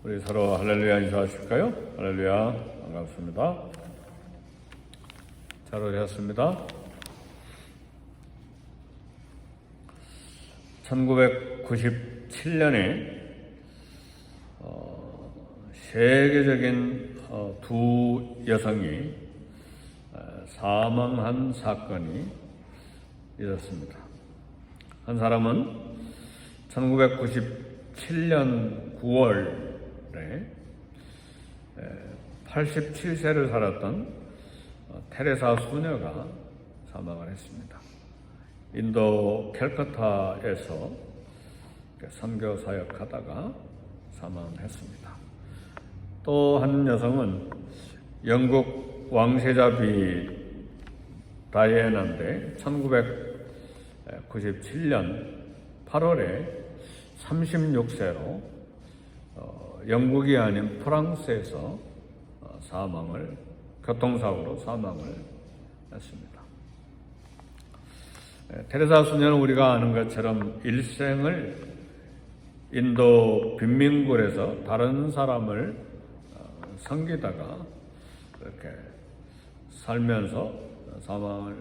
우리 서로 할렐루야 인사하실까요? 할렐루야, 반갑습니다. 잘 오셨습니다. 1997년에 세계적인 두 여성이 사망한 사건이 있었습니다. 한 사람은 1997년 9월에 87세를 살았던 테레사 수녀가 사망을 했습니다. 인도 캘커타에서 선교 사역하다가 사망했습니다. 또 한 여성은 영국 왕세자비 다이애나인데 1997년 8월에 36세로 영국이 아닌 프랑스에서 교통사고로 사망을 했습니다. 테레사 수녀는 우리가 아는 것처럼 일생을 인도 빈민굴에서 다른 사람을 섬기다가 이렇게 살면서 사망을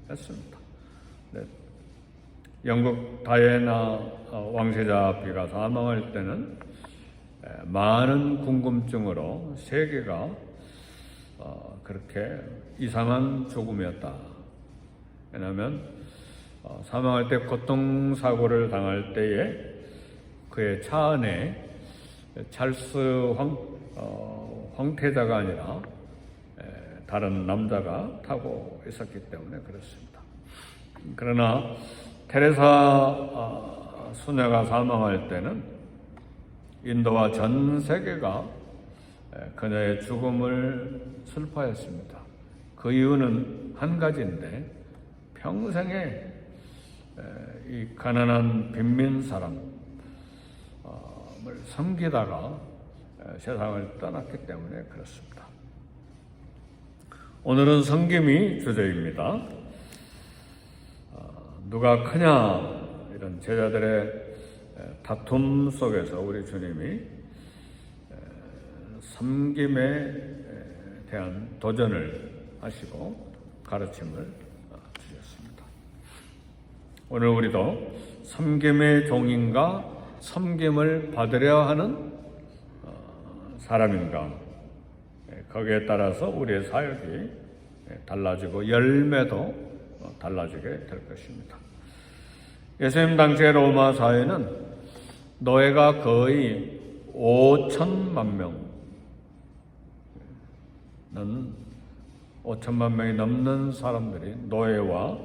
했습니다. 영국 다이애나 왕세자비가 사망할 때는 많은 궁금증으로 세계가 그렇게 이상한 죽음이었다. 왜냐하면 사망할 때 교통사고를 당할 때에 그의 차 안에 찰스 황태자가 아니라 다른 남자가 타고 있었기 때문에 그렇습니다. 그러나 테레사 수녀가 사망할 때는 인도와 전 세계가 그녀의 죽음을 슬퍼했습니다. 그 이유는 한 가지인데 평생에 이 가난한 빈민 사람을 섬기다가 세상을 떠났기 때문에 그렇습니다. 오늘은 섬김이 주제입니다. 누가 크냐 이런 제자들의 다툼 속에서 우리 주님이 섬김에 대한 도전을 하시고 가르침을 주셨습니다. 오늘 우리도 섬김의 종인가 섬김을 받으려 하는 사람인가 거기에 따라서 우리의 사역이 달라지고 열매도 달라지게 될 것입니다. 예수님 당시의 로마 사회는 노예가 거의 5천만 명이 넘는 사람들이 노예와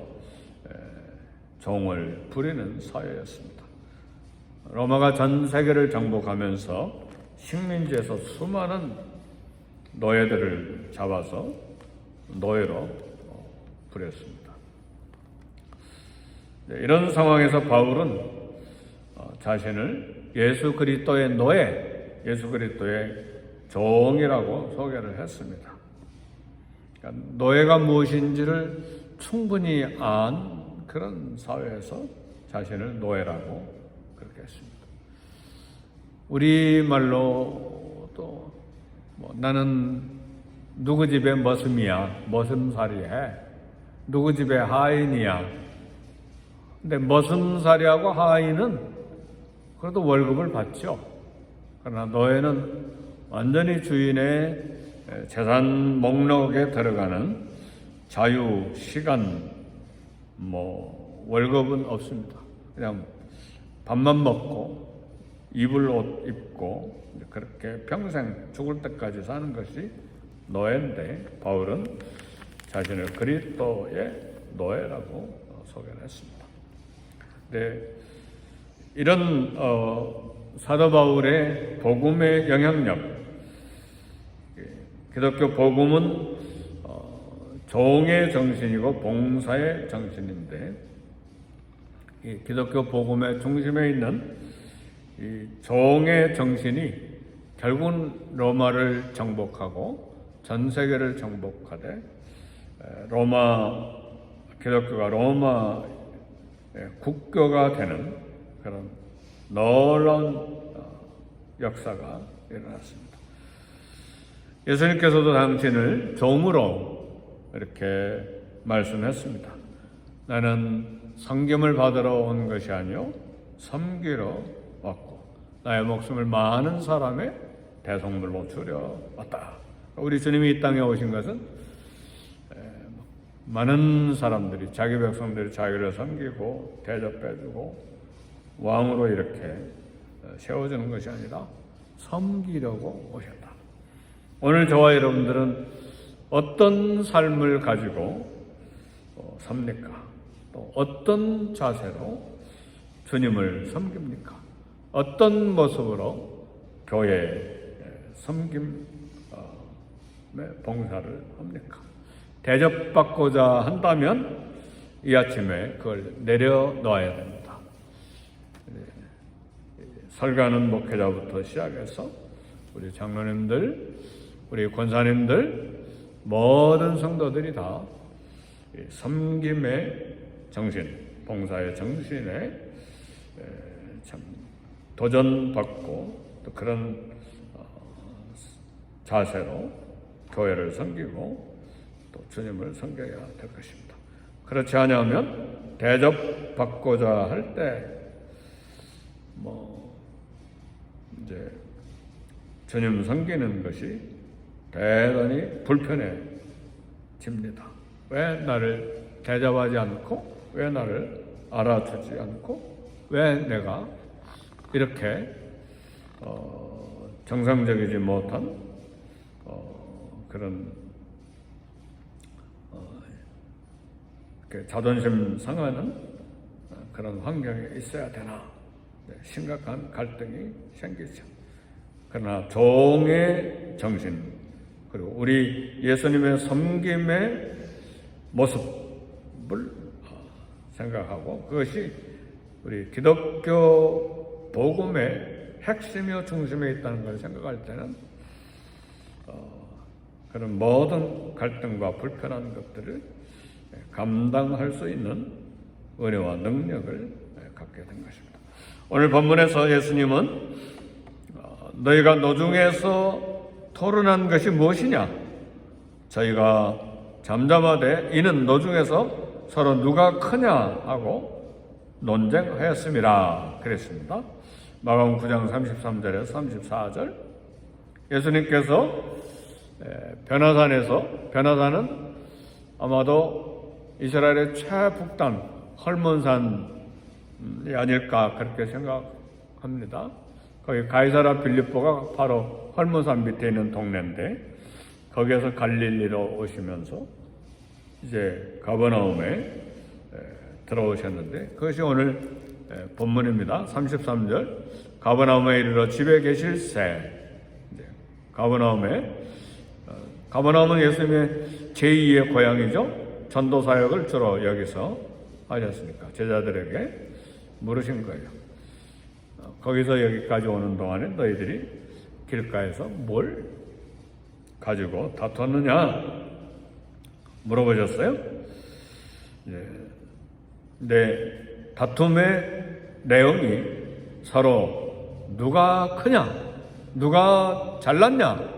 종을 부리는 사회였습니다. 로마가 전 세계를 정복하면서 식민지에서 수많은 노예들을 잡아서 노예로 부렸습니다. 이런 상황에서 바울은 자신을 예수 그리스도의 노예, 예수 그리스도의 종이라고 소개를 했습니다. 그러니까 노예가 무엇인지를 충분히 안 그런 사회에서 자신을 노예라고 그렇게 했습니다. 우리말로 또 나는 누구 집에 머슴이야, 머슴살이해, 누구 집에 하인이야. 근데 머슴살이하고 하인은 그래도 월급을 받죠. 그러나 노예는 완전히 주인의 재산 목록에 들어가는 자유, 시간, 월급은 없습니다. 그냥 밥만 먹고 입을 옷 입고 그렇게 평생 죽을 때까지 사는 것이 노예인데 바울은 자신을 그리스도의 노예라고 소개를 했습니다. 네, 이런 사도 바울의 복음의 영향력, 기독교 복음은 종의 정신이고 봉사의 정신인데 이 기독교 복음의 중심에 있는 이 종의 정신이 결국은 로마를 정복하고 전 세계를 정복하되 기독교가 로마 국교가 되는 그런 놀라운 역사가 일어났습니다. 예수님께서도 당신을 종으로 이렇게 말씀했습니다. 나는 섬김을 받으러 온 것이 아니요 섬기러 왔고 나의 목숨을 많은 사람의 대속물로 주려 왔다. 우리 주님이 이 땅에 오신 것은 많은 사람들이 자기 백성들이 자기를 섬기고 대접해주고 왕으로 이렇게 세워주는 것이 아니라 섬기려고 오셨다. 오늘 저와 여러분들은 어떤 삶을 가지고 삽니까? 또 어떤 자세로 주님을 섬깁니까? 어떤 모습으로 교회 섬김의 봉사를 합니까? 대접받고자 한다면 이 아침에 그걸 내려놓아야 됩니다. 설교하는 목회자부터 시작해서 우리 장로님들, 우리 권사님들, 모든 성도들이 다 섬김의 정신, 봉사의 정신에 참 도전받고 또 그런 자세로 교회를 섬기고 또 주님을 섬겨야 될 것입니다. 그렇지 않으면 대접받고자 할 때 이제 주님 섬기는 것이 대단히 불편해집니다. 왜 나를 대접하지 않고, 왜 나를 알아주지 않고, 왜 내가 이렇게 정상적이지 못한 그런 자존심 상하는 그런 환경에 있어야 되나? 심각한 갈등이 생기죠. 그러나 종의 정신, 그리고 우리 예수님의 섬김의 모습을 생각하고 그것이 우리 기독교 복음의 핵심이요 중심에 있다는 걸 생각할 때는 그런 모든 갈등과 불편한 것들을 감당할 수 있는 은혜와 능력을 갖게 된 것입니다. 오늘 본문에서 예수님은 너희가 노중에서 토론한 것이 무엇이냐? 저희가 잠잠하되 이는 노중에서 서로 누가 크냐 하고 논쟁하였습니다. 그랬습니다. 마가복음 9장 33절에서 34절 예수님께서 변화산은 아마도 이스라엘의 최북단 헐몬산이 아닐까 그렇게 생각합니다. 거기 가이사라 빌립보가 바로 헐몬산 밑에 있는 동네인데 거기에서 갈릴리로 오시면서 이제 가버나움에 들어오셨는데 그것이 오늘 본문입니다. 33절 가버나움에 이르러 집에 계실새 가버나움은 예수님의 제2의 고향이죠. 전도사역을 주로 여기서 하셨으니까 제자들에게 물으신 거예요. 거기서 여기까지 오는 동안에 너희들이 길가에서 뭘 가지고 다퉜느냐 물어보셨어요. 네, 다툼의 내용이 서로 누가 크냐, 누가 잘났냐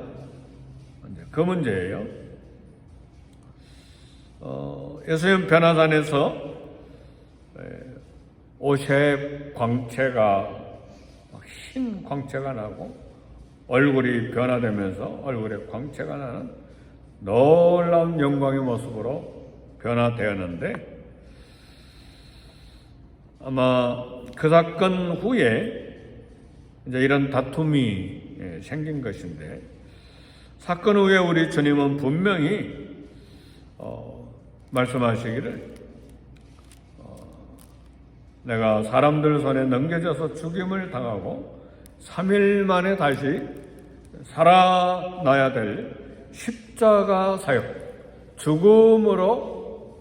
그 문제예요. 예수님 변화산에서 옷의 광채가 흰 광채가 나고 얼굴이 변화되면서 얼굴에 광채가 나는 놀라운 영광의 모습으로 변화되었는데 아마 그 사건 후에 이제 이런 다툼이 생긴 것인데 사건 후에 우리 주님은 분명히 말씀하시기를 내가 사람들 손에 넘겨져서 죽임을 당하고 3일 만에 다시 살아나야 될 십자가 사역, 죽음으로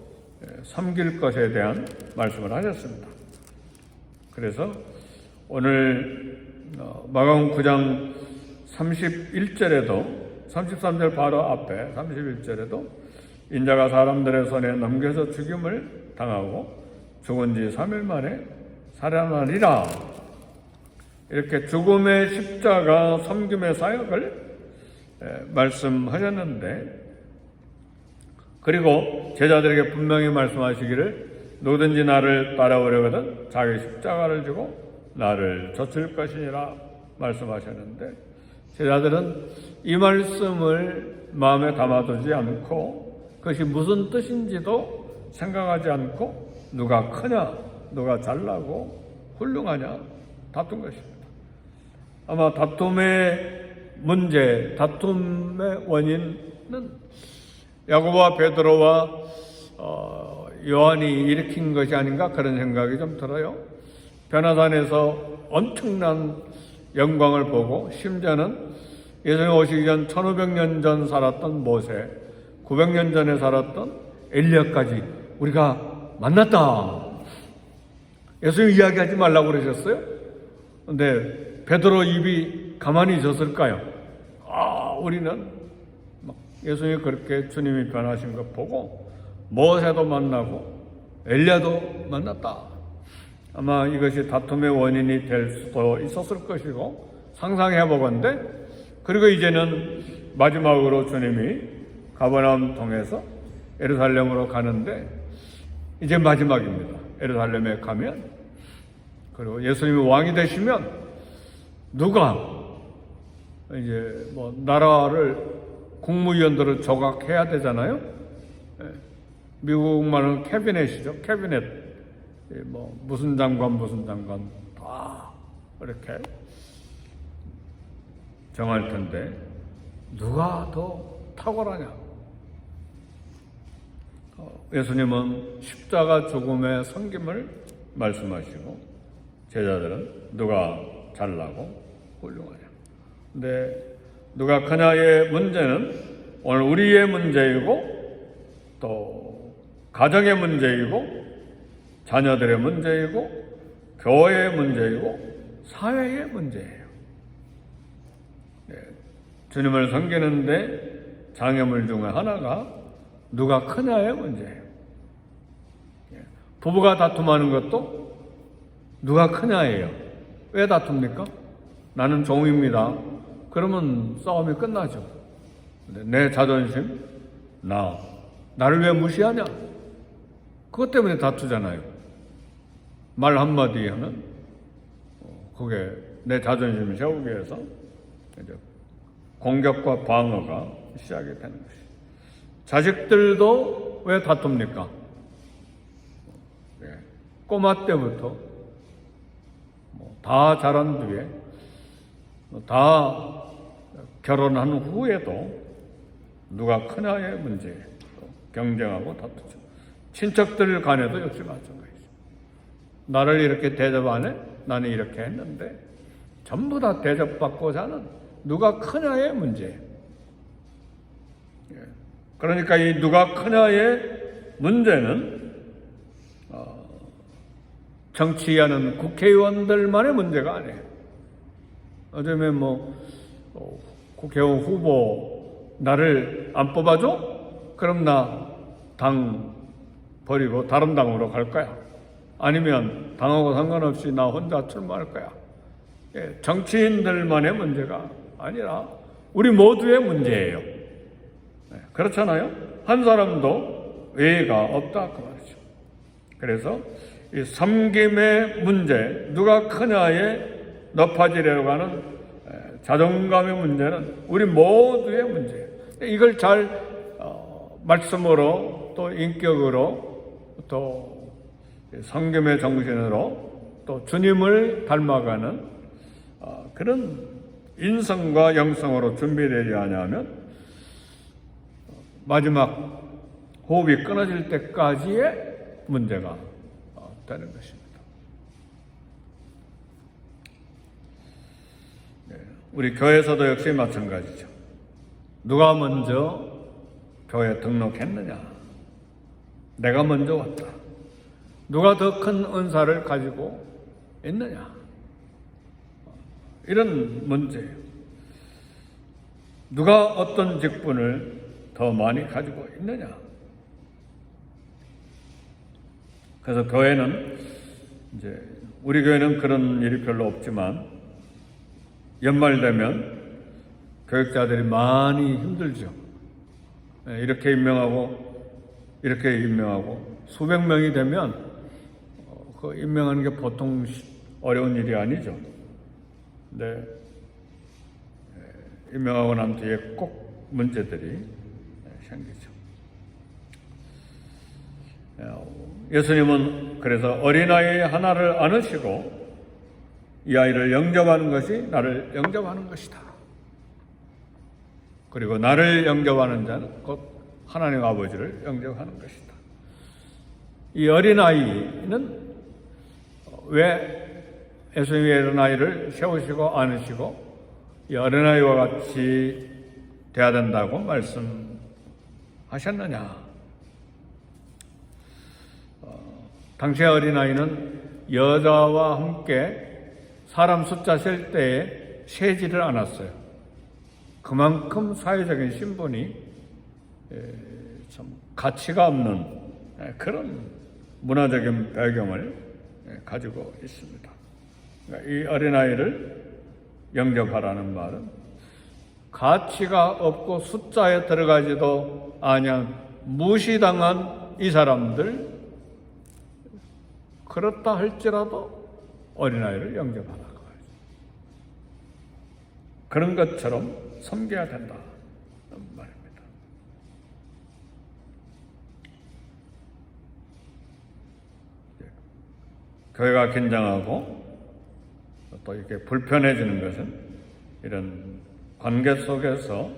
섬길 것에 대한 말씀을 하셨습니다. 그래서 오늘 마가복음 9장 31절에도 33절 바로 앞에 31절에도 인자가 사람들의 손에 넘겨서 죽임을 당하고 죽은 지 3일 만에 살아나리라 이렇게 죽음의 십자가 섬김의 사역을 말씀하셨는데, 그리고 제자들에게 분명히 말씀하시기를 누구든지 나를 따라오려거든 자기 십자가를 지고 나를 좇을 것이니라 말씀하셨는데, 제자들은 이 말씀을 마음에 담아두지 않고 그것이 무슨 뜻인지도 생각하지 않고 누가 크냐, 누가 잘나고 훌륭하냐 다툰 것입니다. 아마 다툼의 문제, 다툼의 원인은 야고보와 베드로와 요한이 일으킨 것이 아닌가 그런 생각이 좀 들어요. 변화산에서 엄청난 영광을 보고 심지어는 예수님 오시기 전 1500년 전 살았던 모세, 900년 전에 살았던 엘리야까지 우리가 만났다. 예수님 이야기하지 말라고 그러셨어요. 근데 베드로 입이 가만히 있었을까요? 우리는 예수님이 그렇게 주님이 변하신 것 보고 모세도 만나고 엘리야도 만났다. 아마 이것이 다툼의 원인이 될 수도 있었을 것이고 상상해 보건대, 그리고 이제는 마지막으로 주님이 가버나움 통해서 예루살렘으로 가는데 이제 마지막입니다. 예루살렘에 가면, 그리고 예수님이 왕이 되시면 누가 이제 나라를 국무위원들을 조각해야 되잖아요. 미국 말은 캐비넷이죠. 캐비넷. 무슨 장관 다 이렇게 정할 텐데 누가 더 탁월하냐? 예수님은 십자가 죽음의 섬김을 말씀하시고 제자들은 누가 잘나고 훌륭하냐? 근데 누가 크냐의 문제는 오늘 우리의 문제이고 또 가정의 문제이고 자녀들의 문제이고 교회의 문제이고 사회의 문제예요. 주님을 섬기는데 장애물 중에 하나가 누가 크냐의 문제예요. 부부가 다툼하는 것도 누가 크냐예요. 왜 다툽니까? 나는 종입니다. 그러면 싸움이 끝나죠. 내 자존심, 나를 왜 무시하냐? 그것 때문에 다투잖아요. 말 한마디 하면 그게 내 자존심을 세우기 위해서 이제 공격과 방어가 시작이 되는 것이죠. 자식들도 왜 다툽니까? 꼬마 때부터 다 자란 뒤에 다 결혼한 후에도 누가 크냐의 문제에 경쟁하고 다투죠. 친척들 간에도 역시 마찬가지죠. 나를 이렇게 대접 안 해? 나는 이렇게 했는데 전부 다 대접받고자 하는 누가 크냐의 문제예요. 그러니까 이 누가 크냐의 문제는 정치하는 국회의원들만의 문제가 아니에요. 어쩌면 국회의원 후보 나를 안 뽑아줘? 그럼 나 당 버리고 다른 당으로 갈 거야. 아니면 당하고 상관없이 나 혼자 출마할 거야. 정치인들만의 문제가 아니라 우리 모두의 문제예요. 그렇잖아요? 한 사람도 예의가 없다 그 말이죠. 그래서 이 섬김의 문제, 누가 크냐에 높아지려고 하는 자존감의 문제는 우리 모두의 문제예요. 이걸 잘 말씀으로 또 인격으로 또 섬김의 정신으로 또 주님을 닮아가는 그런 인성과 영성으로 준비되지 않으면 마지막 호흡이 끊어질 때까지의 문제가 되는 것입니다. 우리 교회에서도 역시 마찬가지죠. 누가 먼저 교회에 등록했느냐? 내가 먼저 왔다. 누가 더 큰 은사를 가지고 있느냐? 이런 문제예요. 누가 어떤 직분을 더 많이 가지고 있느냐? 그래서 교회는 우리 교회는 그런 일이 별로 없지만 연말 되면 교육자들이 많이 힘들죠. 이렇게 임명하고 수백 명이 되면 그 임명하는 게 보통 어려운 일이 아니죠. 근데 임명하고 난 뒤에 꼭 문제들이 생기죠. 예수님은 그래서 어린아이 하나를 안으시고 이 아이를 영접하는 것이 나를 영접하는 것이다. 그리고 나를 영접하는 자는 곧 하나님 아버지를 영접하는 것이다. 이 어린아이는 왜 예수님이 어린아이를 세우시고 안으시고 이 어린아이와 같이 돼야 된다고 말씀하셨느냐? 당시의 어린아이는 여자와 함께 사람 숫자 셀 때에 세지를 않았어요. 그만큼 사회적인 신분이 참 가치가 없는 그런 문화적인 배경을 가지고 있습니다. 그러니까 이 어린아이를 영접하라는 말은 가치가 없고 숫자에 들어가지도 아니한 무시당한 이 사람들, 그렇다 할지라도 어린아이를 영접하라고 하죠. 그런 것처럼 섬겨야 된다는 말입니다. 교회가 긴장하고 또 이렇게 불편해지는 것은 이런 관계 속에서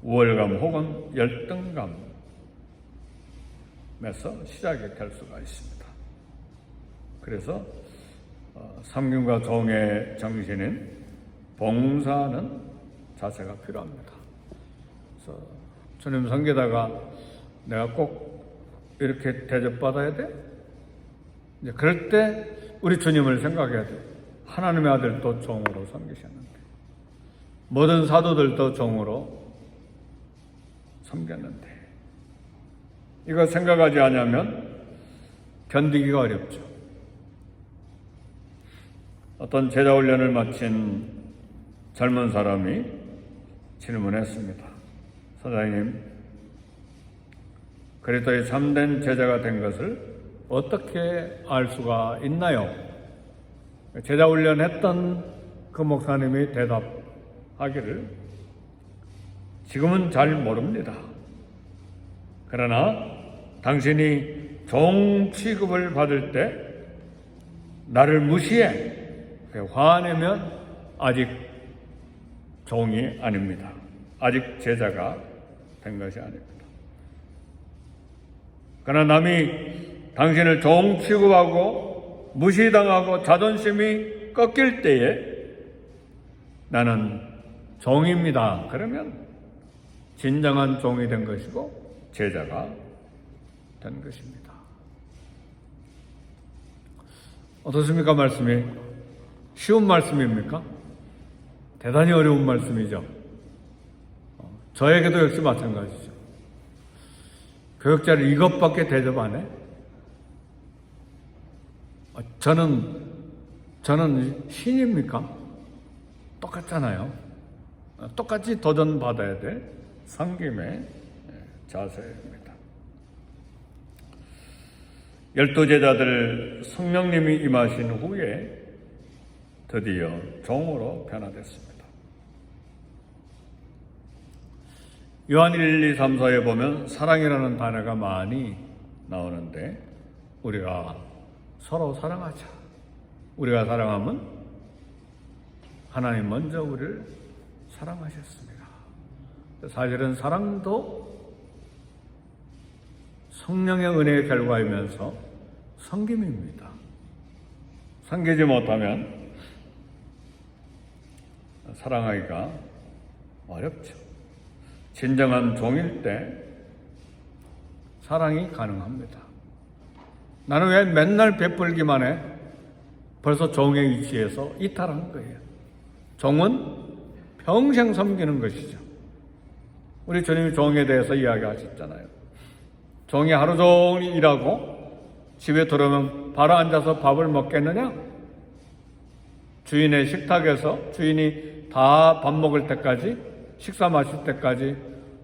우월감 혹은 열등감에서 시작이 될 수가 있습니다. 그래서 섬김과 종의 정신인 봉사하는 자세가 필요합니다. 그래서 주님 섬기다가 내가 꼭 이렇게 대접받아야 돼? 이제 그럴 때 우리 주님을 생각해야 돼요. 하나님의 아들도 종으로 섬기셨는데, 모든 사도들도 종으로 섬겼는데, 이거 생각하지 않으면 견디기가 어렵죠. 어떤 제자 훈련을 마친 젊은 사람이 질문했습니다. 사장님, 그리스도의 참된 제자가 된 것을 어떻게 알 수가 있나요? 제자 훈련했던 그 목사님이 대답하기를, 지금은 잘 모릅니다. 그러나 당신이 종 취급을 받을 때 나를 무시해 화내면 아직 종이 아닙니다. 아직 제자가 된 것이 아닙니다. 그러나 남이 당신을 종 취급하고 무시당하고 자존심이 꺾일 때에 나는 종입니다. 그러면 진정한 종이 된 것이고 제자가 된 것입니다. 어떻습니까? 말씀이 쉬운 말씀입니까? 대단히 어려운 말씀이죠. 저에게도 역시 마찬가지죠. 교육자를 이것밖에 대접 안 해? 저는 신입니까? 똑같잖아요. 똑같이 도전받아야 될 섬김의 자세입니다. 12제자들 성령님이 임하신 후에 드디어 종으로 변화됐습니다. 요한 1, 2, 3, 4에 보면 사랑이라는 단어가 많이 나오는데, 우리가 서로 사랑하자. 우리가 사랑하면 하나님 먼저 우리를 사랑하셨습니다. 사실은 사랑도 성령의 은혜의 결과이면서 섬김입니다. 섬기지 못하면 사랑하기가 어렵죠. 진정한 종일 때 사랑이 가능합니다. 나는 왜 맨날 베풀기만 해? 벌써 종의 위치에서 이탈한 거예요. 종은 평생 섬기는 것이죠. 우리 주님이 종에 대해서 이야기하셨잖아요. 종이 하루 종일 일하고 집에 들어오면 바로 앉아서 밥을 먹겠느냐? 주인의 식탁에서 주인이 다 밥 먹을 때까지, 식사 마실 때까지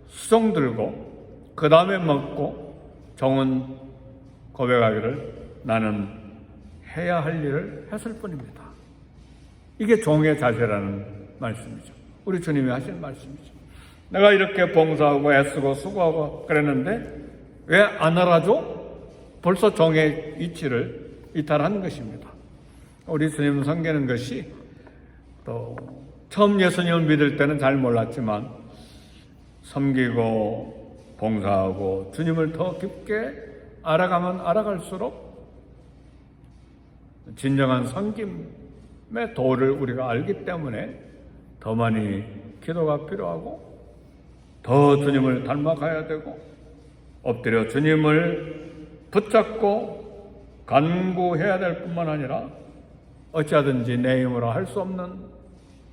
수종 들고 그 다음에 먹고 정은 고백하기를 나는 해야 할 일을 했을 뿐입니다. 이게 종의 자세라는 말씀이죠. 우리 주님이 하신 말씀이죠. 내가 이렇게 봉사하고 애쓰고 수고하고 그랬는데 왜 안 알아줘? 벌써 종의 이치를 이탈하는 것입니다. 우리 주님 섬기는 것이 또 처음 예수님을 믿을 때는 잘 몰랐지만 섬기고 봉사하고 주님을 더 깊게 알아가면 알아갈수록 진정한 섬김의 도를 우리가 알기 때문에 더 많이 기도가 필요하고 더 주님을 닮아가야 되고 엎드려 주님을 붙잡고 간구해야 될 뿐만 아니라 어찌하든지 내 힘으로 할 수 없는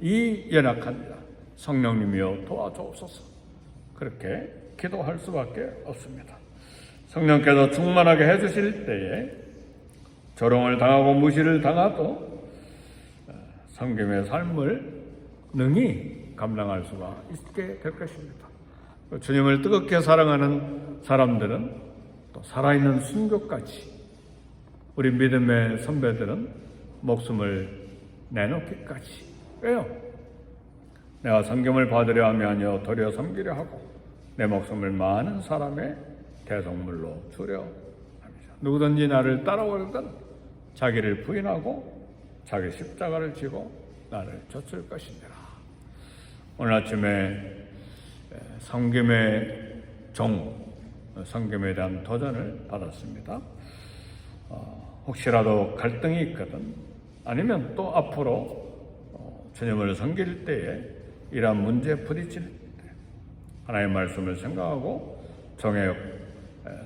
이 연약한 자 성령님이여 도와주옵소서. 그렇게 기도할 수밖에 없습니다. 성령께서 충만하게 해주실 때에 조롱을 당하고 무시를 당하도 섬김의 삶을 능히 감당할 수가 있게 될 것입니다. 주님을 뜨겁게 사랑하는 사람들은 또 살아있는 순교까지, 우리 믿음의 선배들은 목숨을 내놓기까지. 왜요? 내가 섬김을 받으려 하며 아니요 도리어 섬기려 하고 내 목숨을 많은 사람의 대속물로 주려 합니다. 누구든지 나를 따라오려든 자기를 부인하고 자기 십자가를 지고 나를 좇을 것이니라. 오늘 아침에 섬김의 종, 섬김에 대한 도전을 받았습니다. 혹시라도 갈등이 있거든 아니면 또 앞으로 주님을 섬길 때에 이러한 문제에 부딪힐 때 하나님의 말씀을 생각하고 종의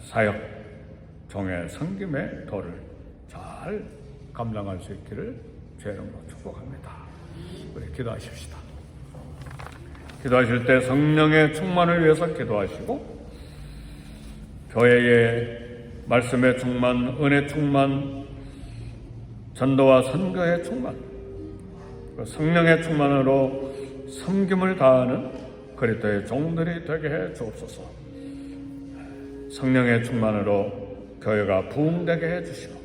사역, 종의 섬김의 도를 잘 감당할 수 있기를 주의 이름으로 축복합니다. 우리 기도하십시다. 기도하실 때 성령의 충만을 위해서 기도하시고 교회의 말씀의 충만, 은혜 충만, 전도와 선교의 충만, 성령의 충만으로 섬김을 다하는 그리스도의 종들이 되게 해 주옵소서. 성령의 충만으로 교회가 부흥되게 해 주시고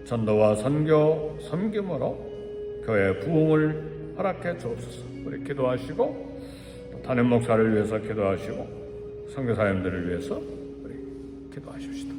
전도와 선교, 섬김으로 교회의 부흥을 허락해 주옵소서. 우리 기도하시고 담임 목사를 위해서 기도하시고 선교사님들을 위해서 우리 기도하십시다.